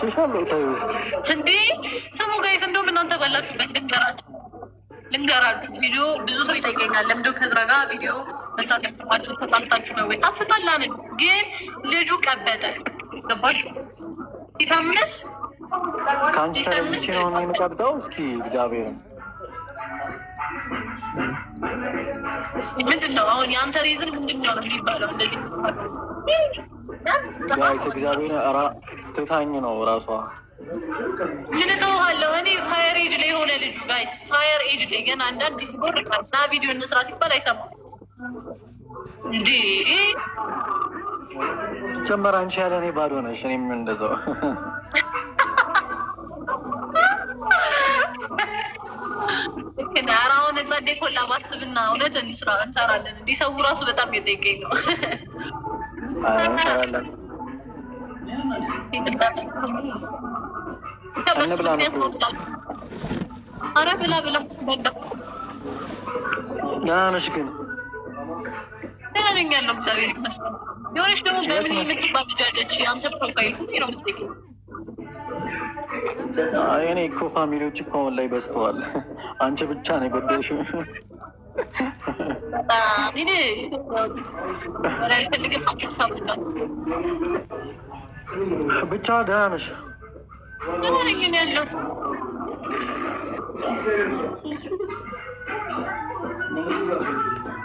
ሰምቼሻለሁ። ተይው እስኪ እንዴ ስሙ ጋይስ፣ እንደውም እናንተ ባላችሁበት ልንገራችሁ። ቪዲዮ ብዙ ሰው ይጠይቀኛል። ለምንድነው ከዝራ ጋር ቪዲዮ መስራት ያቆማችሁ? ተጣልታችሁ ነው ወይ? አልተጣላንም፣ ግን ልጁ ቀበጠ። ገባችሁ? ሲፈምስ ከአንቺ ተለይቼ ነው የምቀብጠው። እስኪ እግዚአብሔርን ምንድን ነው አሁን የአንተ ሪዝን ምንድን ነው የሚባለው? እንደዚህ ጋይስ እግዚአብሔር ትታኝ ነው እራሷ። ምን እተውሃለሁ እኔ ፋየር ኤጅ ላይ የሆነ ልጁ ጋይስ፣ ፋየር ኤጅ ላይ ገና አንዳንድ ሲቦር ና ቪዲዮ እንስራ ሲባል አይሰማም እንዴ። ጀመር አንቺ ያለ እኔ ባዶ ነሽ፣ እኔም እንደዛው። ኧረ አሁን ጸዴ ኮላ ባስብና እውነት እንሰራለን። እንዲህ ሰው ራሱ በጣም የጠይቀኝ ነው። እንሰራለን። ኧረ ብላ በላ። ደህና ነሽ ግን? ደህና ነኝ ያለው እግዚአብሔር ይመስገን። የሆነች ደግሞ በምን የምትባል ልጅ አለች። የአንተ ፕሮፋይል ሁሌ ነው የምትጠይቀኝ። እኔ እኮ ፋሚሊዎች እኮ አሁን ላይ በዝተዋል። አንቺ ብቻ ነው የጎደልሽው። ብቻ ደህና ነሽ? ደህና ነኝ ያለው።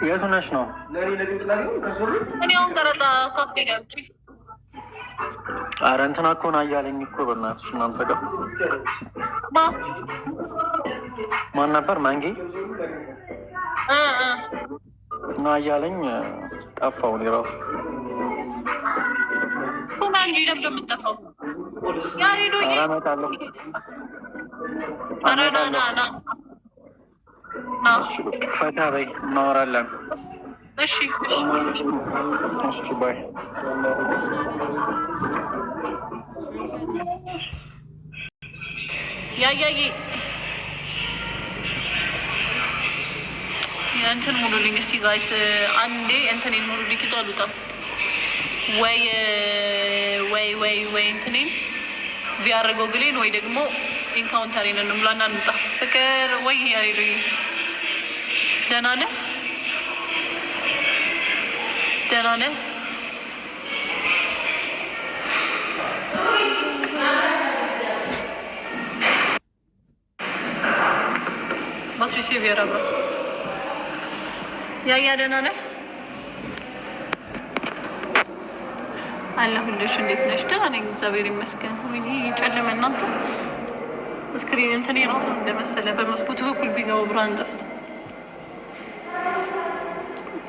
የት ሆነሽ ነው? እኔ አሁን ቀረጻ ካፌ ገብቼ። ኧረ እንትና እኮ ነው እያለኝ እኮ በእናትሽ። እናንተ ጋር ማን ነበር? ማንጌ ነው እያለኝ ጠፋሁ። እኔ እራሱ ማንጂ ለምንድን ነው የምትጠፋው? ያሬዶ እመጣለሁ። ኧረ ና ፈታ በይ፣ እናወራለን። እሺ ባይ። ያያዬ እንትን ሙሉልኝ እስቲ ጋይስ፣ አንዴ እንትኔን ሙሉልኝ። ኪቶ አሉጣ ወይ እንትኔን ቪአር ጎግሌን ወይ ደግሞ ኢንካውንተሬን እንምላና እንውጣ። ፍቅር ወይ ያሬዱ ደህና ነህ? ደህና ነህ? ባትሪ ሴቪየር አብራ ያያ ደህና ነህ? አለሁልሽ። እንዴት ነሽ? ደህና ነኝ እግዚአብሔር ይመስገን። ወይኔ ጨለመ እናንተ። ስክሪን እንትን የራሱ እንደመሰለ በመስኮቱ በኩል ቢገቡ ብርሃን ጠፍቶ።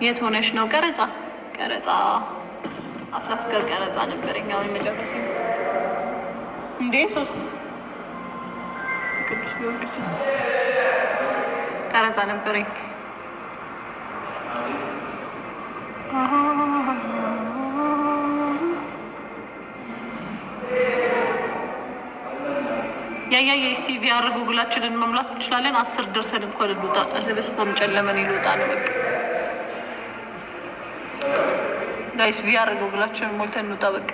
የት ሆነሽ ነው? ቀረጻ አፍላ ፍቅር ቀረጻ ነበረኝ። አሁን መጨረሻ እንዴ 3 ቅዱስ ጊዮርጊስ ቀረጻ ነበረኝ። ያያየ እስቲ ቪአር ጉግላችንን መሙላት እንችላለን። 10 ደርሰን እንኳን ልውጣ። በስፖም ጨለመን ይልውጣ ነው በቃ ጋይስ። ቪአር ጉግላችንን ሞልተን እንውጣ በቃ።